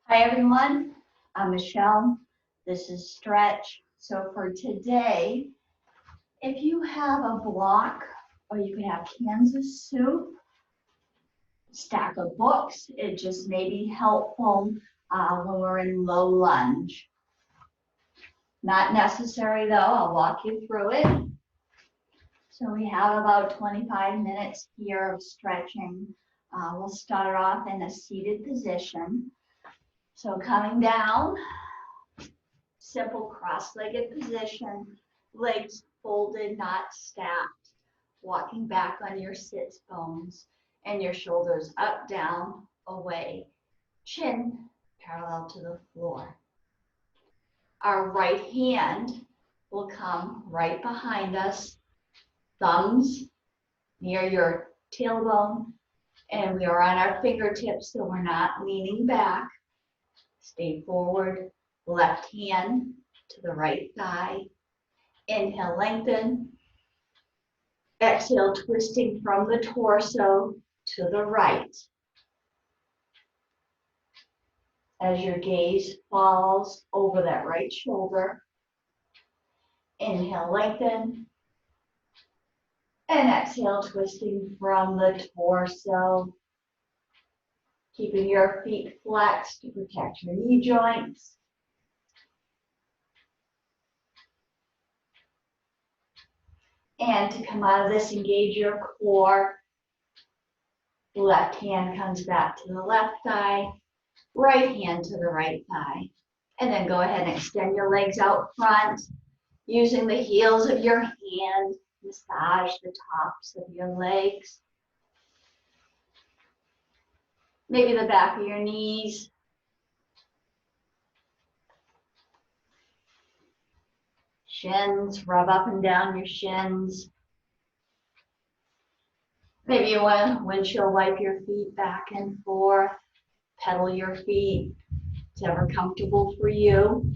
Hi everyone, I'm Michelle. This is Stretch. So for today, if you have a block or you can have cans of soup, stack of books, it just may be helpful when we're in low lunge. Not necessary though, I'll walk you through it. So we have about 25 minutes here of stretching. We'll start off in a seated position. So coming down, simple cross-legged position, legs folded, not stacked, walking back on your sits bones and your shoulders up, down, away, chin parallel to the floor. Our right hand will come right behind us, thumbs near your tailbone, and we are on our fingertips so we're not leaning back. Stay forward, left hand to the right thigh. Inhale, lengthen. Exhale, twisting from the torso to the right. As your gaze falls over that right shoulder. Inhale, lengthen. And exhale, twisting from the torso. Keeping your feet flexed to protect your knee joints. And to come out of this, engage your core. Left hand comes back to the left thigh, right hand to the right thigh. And then go ahead and extend your legs out front, using the heels of your hand, massage the tops of your legs. Maybe the back of your knees. Shins, rub up and down your shins. Maybe you want to windshield wipe your feet back and forth, pedal your feet, whatever comfortable for you.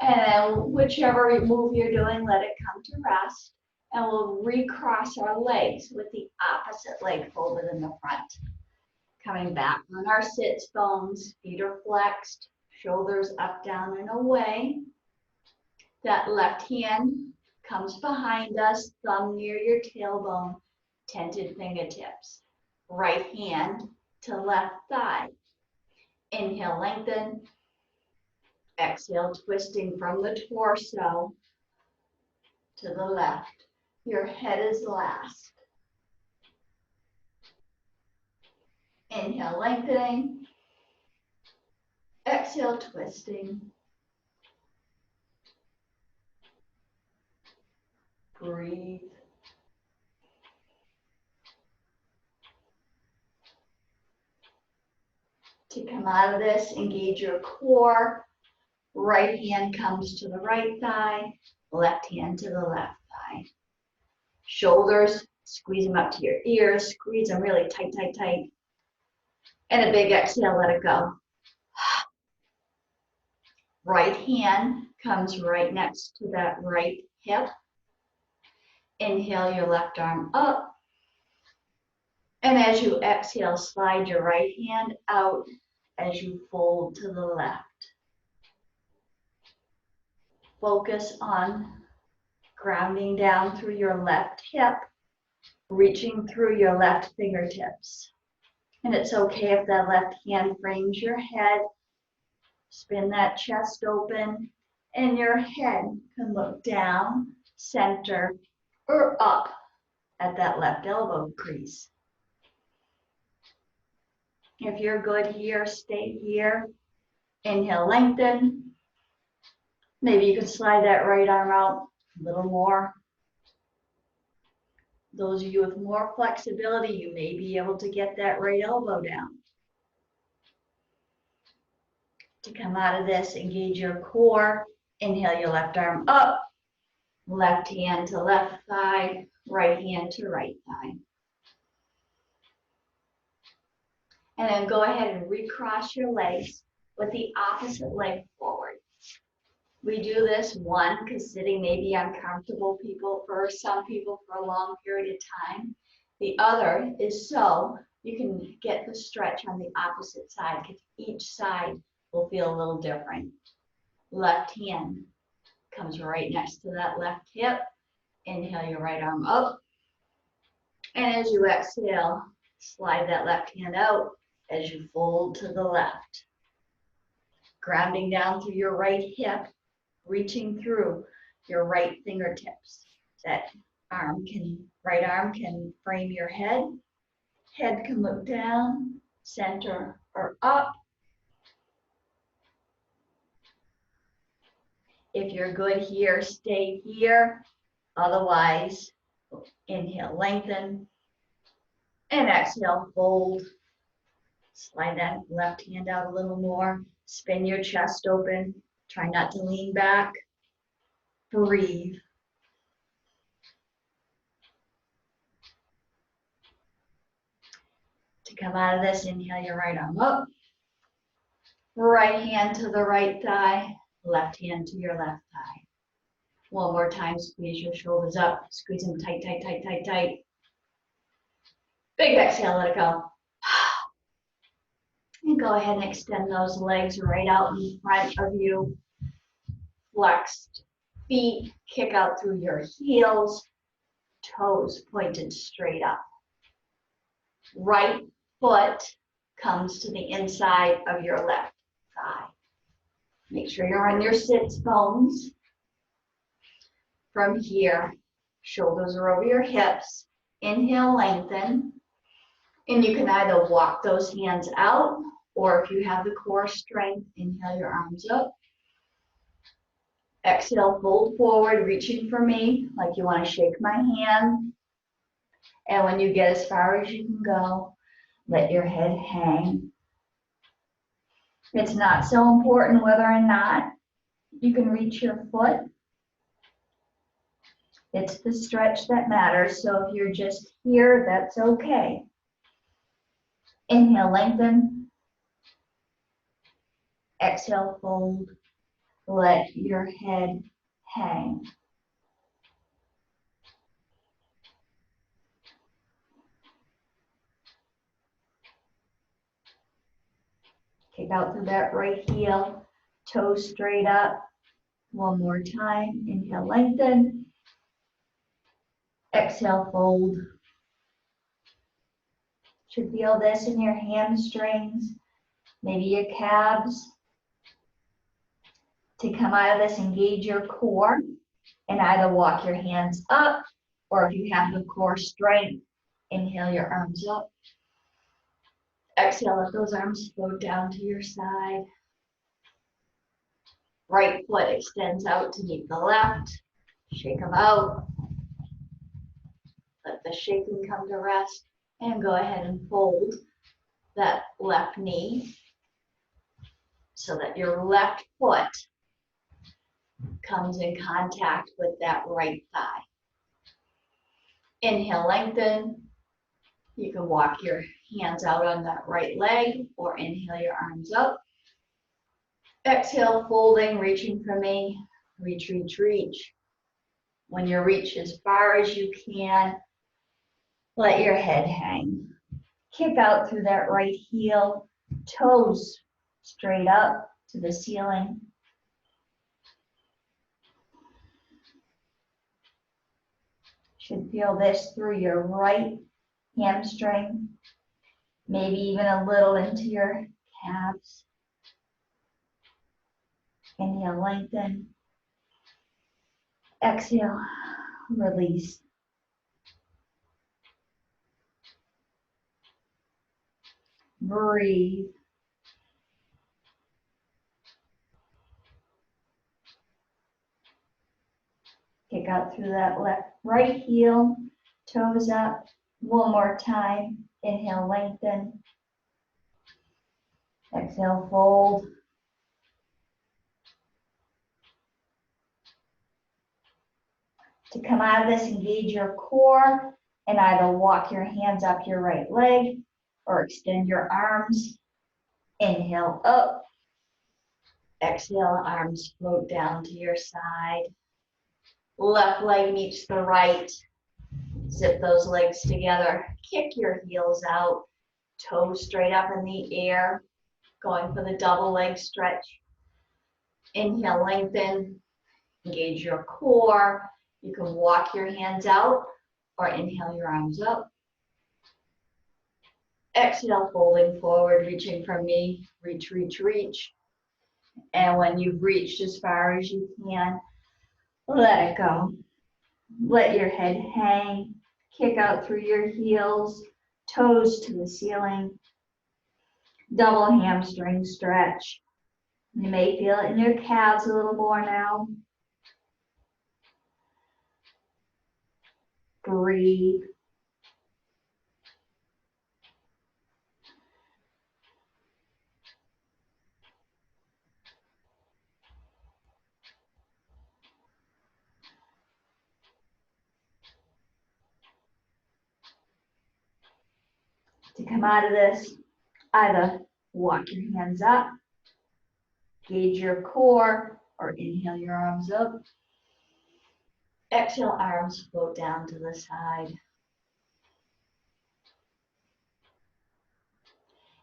And whichever move you're doing, let it come to rest. And we'll recross our legs with the opposite leg folded in the front. Coming back on our sits bones, feet are flexed, shoulders up, down, and away. That left hand comes behind us, thumb near your tailbone, tented fingertips. Right hand to left thigh. Inhale, lengthen. Exhale, twisting from the torso to the left. Your head is last. Inhale, lengthening. Exhale, twisting. Breathe. To come out of this, engage your core. Right hand comes to the right thigh, left hand to the left thigh. Shoulders, squeeze them up to your ears, squeeze them really tight, tight, tight. And a big exhale, let it go. Right hand comes right next to that right hip. Inhale your left arm up. And as you exhale, slide your right hand out as you fold to the left. Focus on grounding down through your left hip, reaching through your left fingertips. And it's okay if that left hand frames your head. Spin that chest open, and your head can look down, center, or up at that left elbow crease. If you're good here, stay here. Inhale, lengthen. Maybe you can slide that right arm out a little more. Those of you with more flexibility, you may be able to get that right elbow down. To come out of this, engage your core. Inhale your left arm up. Left hand to left thigh, right hand to right thigh. And then go ahead and recross your legs with the opposite leg forward. We do this, because sitting may be uncomfortable for some people for a long period of time. The other is so you can get the stretch on the opposite side because each side will feel a little different. Left hand comes right next to that left hip. Inhale your right arm up. And as you exhale, slide that left hand out as you fold to the left. Grounding down through your right hip, reaching through your right fingertips. That right arm can frame your head. Head can look down, center, or up. If you're good here, stay here. Otherwise, inhale, lengthen. And exhale, fold. Slide that left hand out a little more. Spin your chest open. Try not to lean back. Breathe. To come out of this, inhale your right arm up. Right hand to the right thigh. Left hand to your left thigh. One more time, squeeze your shoulders up. Squeeze them tight, tight, tight, tight, tight. Big exhale, let it go. And go ahead and extend those legs right out in front of you. Flexed feet, kick out through your heels. Toes pointed straight up. Right foot comes to the inside of your left thigh. Make sure you're on your sits bones. From here, shoulders are over your hips. Inhale, lengthen. And you can either walk those hands out, or if you have the core strength, inhale your arms up. Exhale, fold forward, reaching for me, like you want to shake my hand. And when you get as far as you can go, let your head hang. It's not so important whether or not you can reach your foot. It's the stretch that matters. So if you're just here, that's okay. Inhale, lengthen. Exhale, fold. Let your head hang. Kick out through that right heel, toes straight up. One more time. Inhale, lengthen. Exhale, fold. Should feel this in your hamstrings, maybe your calves. To come out of this, engage your core and either walk your hands up, or if you have the core strength, inhale your arms up. Exhale, let those arms float down to your side. Right foot extends out to meet the left. Shake them out. Let the shaking come to rest. And go ahead and fold that left knee so that your left foot comes in contact with that right thigh. Inhale, lengthen. You can walk your hands out on that right leg or inhale your arms up. Exhale, folding, reaching for me. Reach, reach, reach. When you reach as far as you can, let your head hang. Kick out through that right heel, toes straight up to the ceiling. Should feel this through your right hamstring, maybe even a little into your calves. Inhale, lengthen. Exhale, release. Breathe. Kick out through that right heel, toes up. One more time. Inhale, lengthen. Exhale, fold. To come out of this, engage your core and either walk your hands up your right leg or extend your arms. Inhale up. Exhale, arms float down to your side. Left leg meets the right. Zip those legs together. Kick your heels out. Toes straight up in the air. Going for the double leg stretch. Inhale, lengthen. Engage your core. You can walk your hands out or inhale your arms up. Exhale, folding forward, reaching for me. Reach, reach, reach. And when you've reached as far as you can, let it go. Let your head hang. Kick out through your heels, toes to the ceiling. Double hamstring stretch. You may feel it in your calves a little more now. Breathe. To come out of this, either walk your hands up, gauge your core, or inhale your arms up. Exhale, arms float down to the side.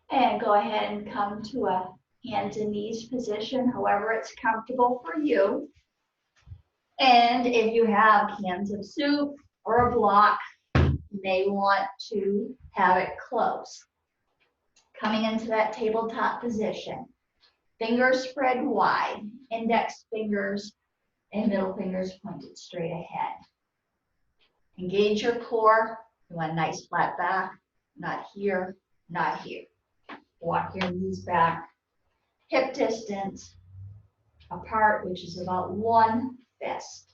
And go ahead and come to a hands and knees position, however it's comfortable for you. And if you have cans of soup or a block, you may want to have it close. Coming into that tabletop position, fingers spread wide, index fingers and middle fingers pointed straight ahead. Engage your core. You want a nice flat back, not here, not here. Walk your knees back, hip distance apart, which is about 1 fist.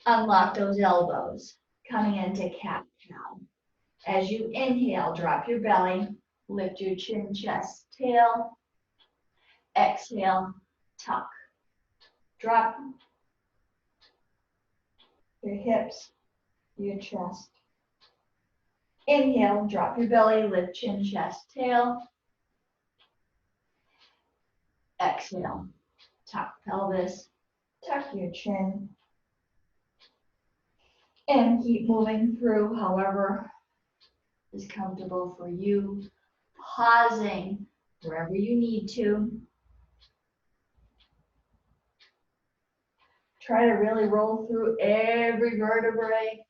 Unlock those elbows, coming into cat-cow. As you inhale, drop your belly, lift your chin, chest, tail. Exhale, tuck. Drop your hips, your chest. Inhale, drop your belly, lift chin, chest, tail. Exhale, tuck pelvis, tuck your chin. And keep moving through however is comfortable for you. Pausing wherever you need to. Try to really roll through every vertebrae.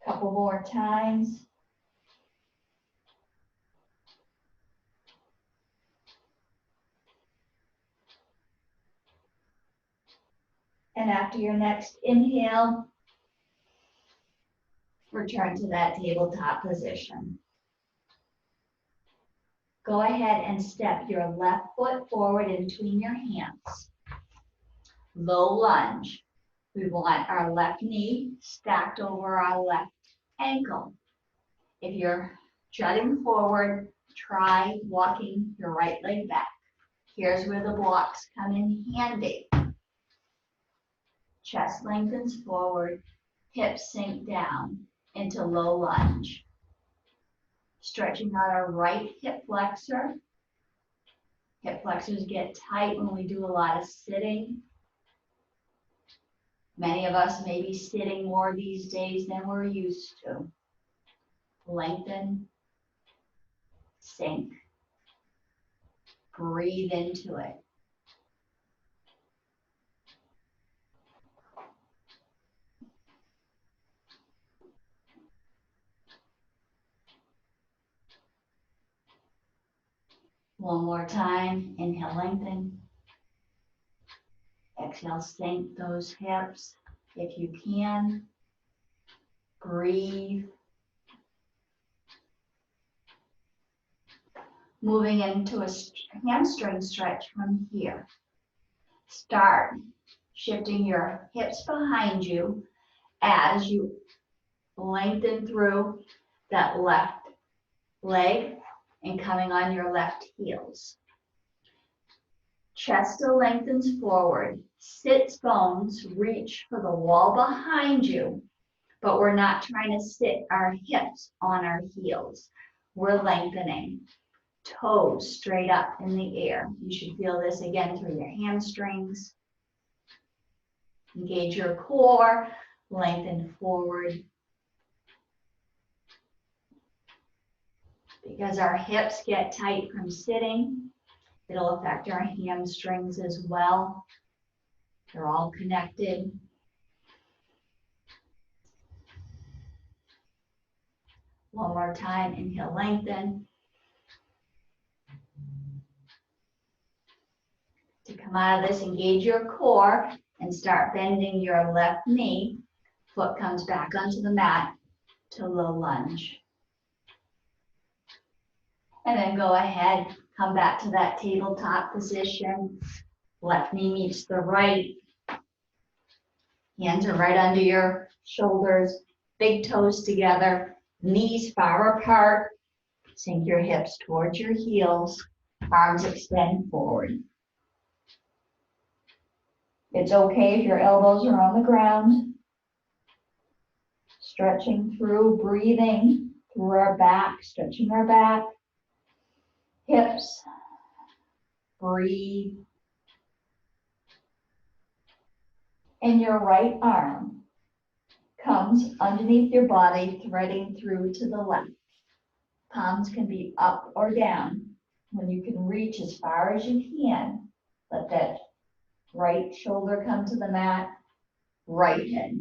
Couple more times. And after your next inhale, return to that tabletop position. Go ahead and step your left foot forward in between your hands. Low lunge. We want our left knee stacked over our left ankle. If you're jutting forward, try walking your right leg back. Here's where the blocks come in handy. Chest lengthens forward, hips sink down into low lunge. Stretching out our right hip flexor. Hip flexors get tight when we do a lot of sitting. Many of us may be sitting more these days than we're used to. Lengthen, sink, breathe into it. One more time, inhale, lengthen. Exhale, sink those hips if you can. Breathe. Moving into a hamstring stretch from here. Start shifting your hips behind you as you lengthen through that left leg and coming on your left heels. Chest still lengthens forward. Sits bones reach for the wall behind you, but we're not trying to sit our hips on our heels. We're lengthening. Toes straight up in the air. You should feel this again through your hamstrings. Engage your core, lengthen forward. Because our hips get tight from sitting, it'll affect our hamstrings as well. They're all connected. One more time, inhale, lengthen. To come out of this, engage your core and start bending your left knee. Foot comes back onto the mat to low lunge. And then go ahead, come back to that tabletop position. Left knee meets the right. Hands are right under your shoulders, big toes together, knees far apart. Sink your hips towards your heels, arms extend forward. It's okay if your elbows are on the ground. Stretching through, breathing through our back, stretching our back, hips. Breathe. And your right arm comes underneath your body, threading through to the left. Palms can be up or down. When you can reach as far as you can, let that right shoulder come to the mat, right head.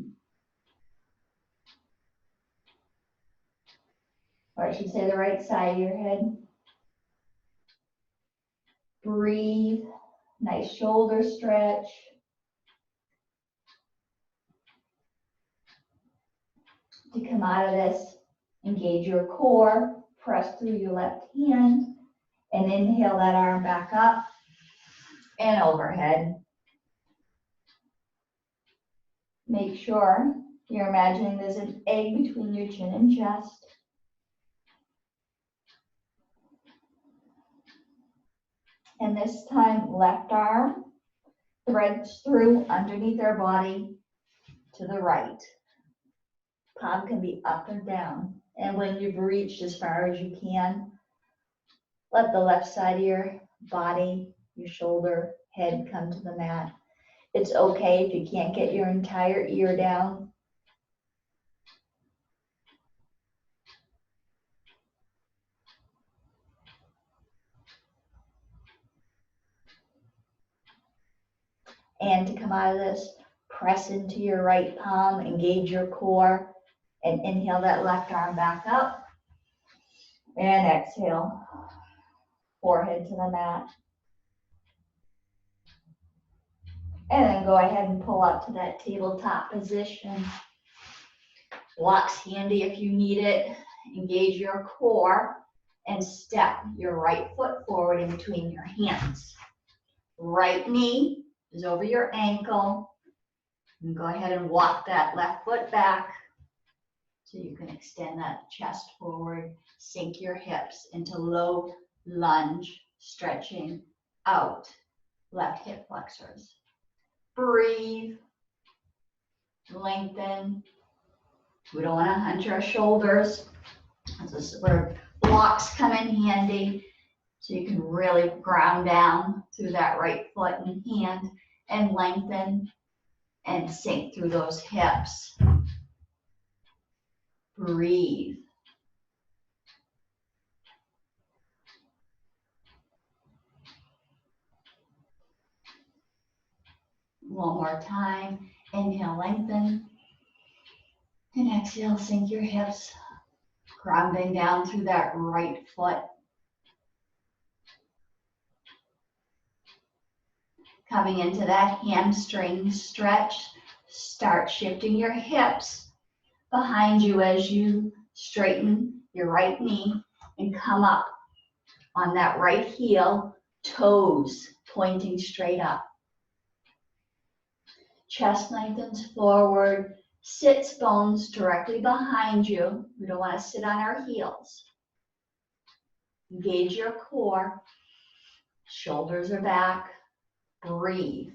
Or I should say the right side of your head. Breathe, nice shoulder stretch. To come out of this, engage your core, press through your left hand, and inhale that arm back up and overhead. Make sure you're imagining there's an egg between your chin and chest. And this time, left arm threads through underneath our body to the right. Palm can be up or down. And when you've reached as far as you can, let the left side of your body, your shoulder, head come to the mat. It's okay if you can't get your entire ear down. And to come out of this, press into your right palm, engage your core, and inhale that left arm back up. And exhale, forehead to the mat. And then go ahead and pull up to that tabletop position. Block's handy if you need it. Engage your core and step your right foot forward in between your hands. Right knee is over your ankle. And go ahead and walk that left foot back so you can extend that chest forward. Sink your hips into low lunge, stretching out left hip flexors. Breathe, lengthen. We don't want to hunch our shoulders. This is where blocks come in handy. So you can really ground down through that right foot and hand and lengthen and sink through those hips. Breathe. One more time. Inhale, lengthen. And exhale, sink your hips. Grounding down through that right foot. Coming into that hamstring stretch, start shifting your hips behind you as you straighten your right knee and come up on that right heel, toes pointing straight up. Chest lengthens forward, sits bones directly behind you. We don't want to sit on our heels. Engage your core. Shoulders are back. Breathe.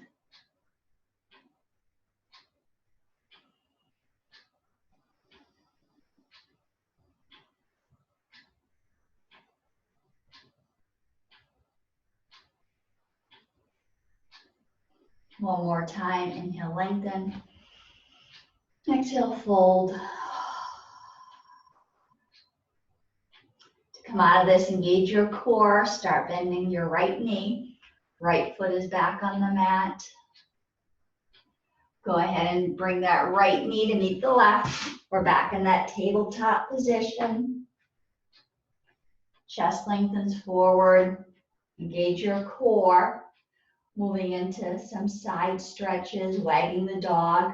One more time. Inhale, lengthen. Exhale, fold. To come out of this, engage your core. Start bending your right knee. Right foot is back on the mat. Go ahead and bring that right knee to meet the left. We're back in that tabletop position. Chest lengthens forward. Engage your core. Moving into some side stretches, wagging the dog.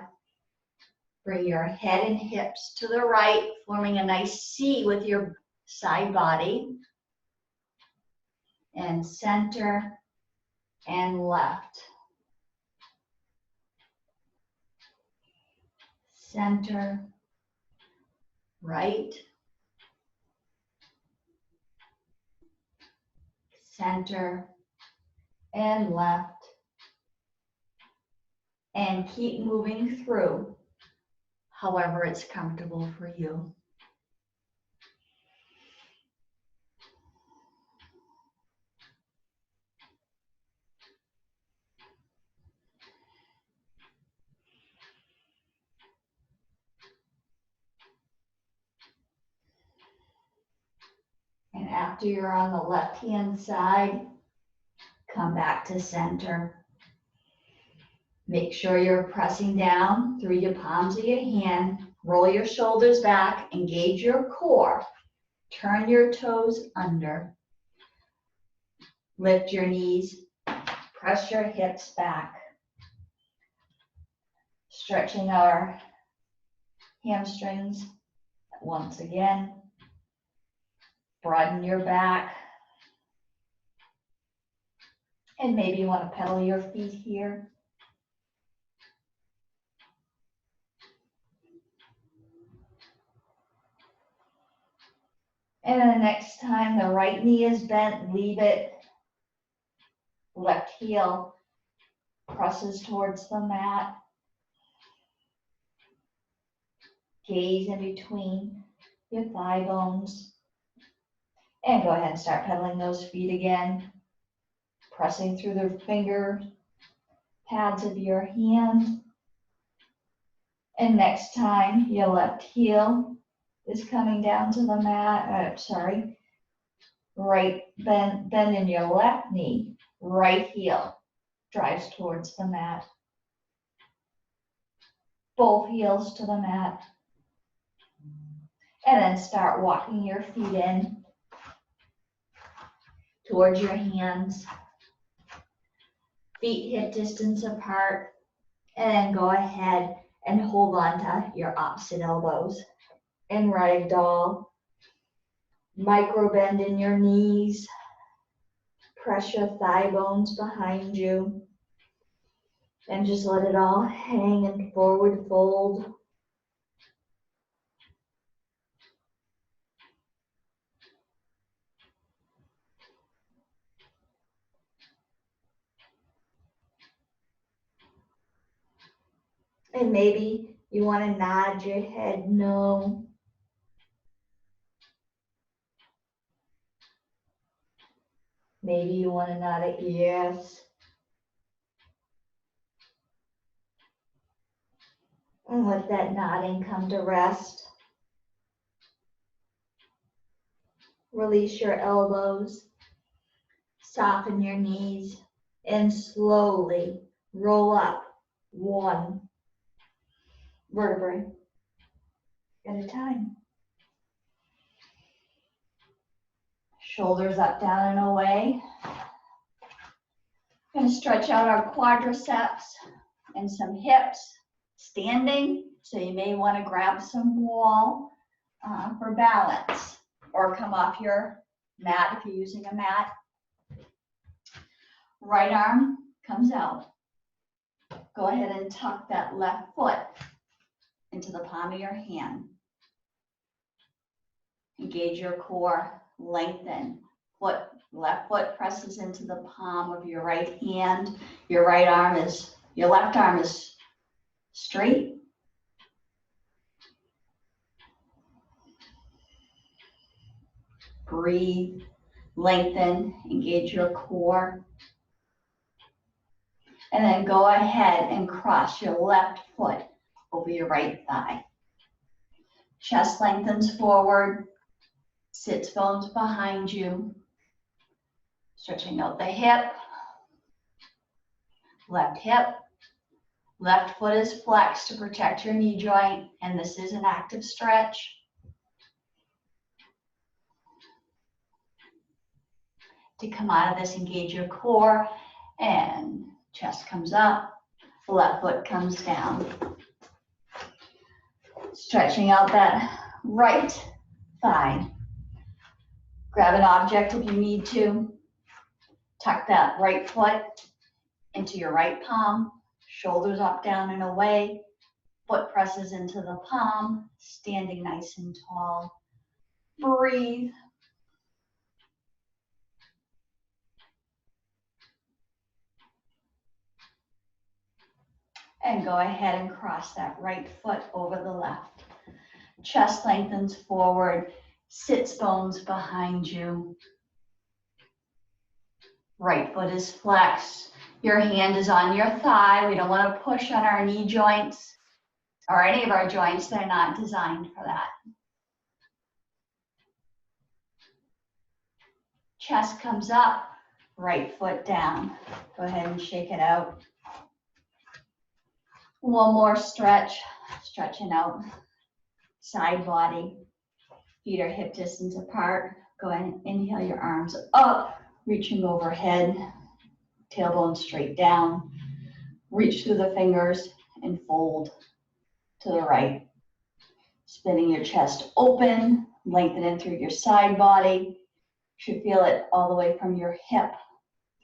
Bring your head and hips to the right, forming a nice C with your side body. And center and left. Center, right. Center and left. And keep moving through however it's comfortable for you. And after you're on the left-hand side, come back to center. Make sure you're pressing down through your palms of your hand. Roll your shoulders back, engage your core. Turn your toes under. Lift your knees, press your hips back. Stretching our hamstrings once again. Broaden your back. And maybe you want to pedal your feet here. And then the next time the right knee is bent, leave it. Left heel presses towards the mat. Gaze in between your thigh bones. And go ahead and start pedaling those feet again. Pressing through the finger pads of your hand. And next time your left heel is coming down to the mat, right bend in your left knee, right heel drives towards the mat. Both heels to the mat. And then start walking your feet in towards your hands. Feet hip distance apart. And then go ahead and hold on to your opposite elbows. And ragdoll. Micro bend in your knees. Press your thigh bones behind you. And just let it all hang and forward fold. And maybe you want to nod your head no. Maybe you want to nod it yes. And let that nodding come to rest. Release your elbows. Soften your knees. And slowly roll up one vertebrae at a time. Shoulders up, down, and away. Going to stretch out our quadriceps and some hips. Standing, so you may want to grab some wall for balance, or come off your mat if you're using a mat. Right arm comes out. Go ahead and tuck that left foot into the palm of your hand. Engage your core, lengthen. Left foot presses into the palm of your right hand. Your left arm is straight. Breathe, lengthen, engage your core. And then go ahead and cross your left foot over your right thigh. Chest lengthens forward, sits bones behind you. Stretching out the hip, left foot is flexed to protect your knee joint, and this is an active stretch. To come out of this, engage your core, and chest comes up, left foot comes down. Stretching out that right thigh. Grab an object if you need to. Tuck that right foot into your right palm, shoulders up, down, and away. Foot presses into the palm, standing nice and tall. Breathe. And go ahead and cross that right foot over the left. Chest lengthens forward, sits bones behind you. Right foot is flexed. Your hand is on your thigh. We don't want to push on our knee joints or any of our joints. They're not designed for that. Chest comes up, right foot down. Go ahead and shake it out. One more stretch, stretching out side body. Feet are hip distance apart. Go ahead and inhale your arms up, reaching overhead, tailbone straight down. Reach through the fingers and fold to the right. Spinning your chest open, lengthening through your side body. You should feel it all the way from your hip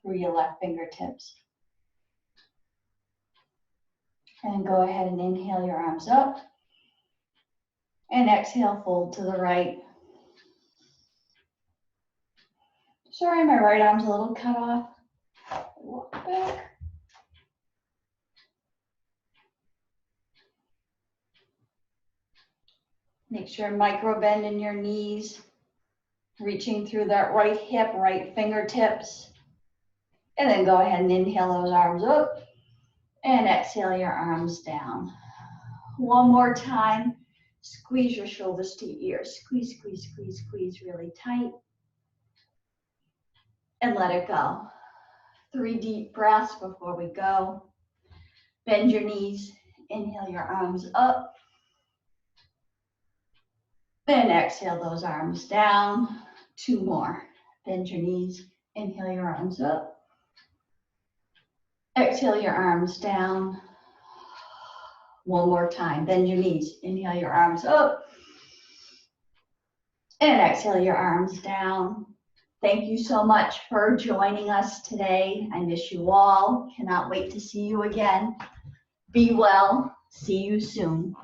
through your left fingertips. And go ahead and inhale your arms up. And exhale, fold to the right. Sorry, my right arm's a little cut off. Walk back. Make sure micro bend in your knees. Reaching through that right hip, right fingertips. And then go ahead and inhale those arms up. And exhale your arms down. One more time. Squeeze your shoulders to your ears. Squeeze, squeeze, squeeze, squeeze really tight. And let it go. 3 deep breaths before we go. Bend your knees. Inhale your arms up. Then exhale those arms down. 2 more. Bend your knees. Inhale your arms up. Exhale your arms down. One more time. Bend your knees. Inhale your arms up. And exhale your arms down. Thank you so much for joining us today. I miss you all. Cannot wait to see you again. Be well. See you soon.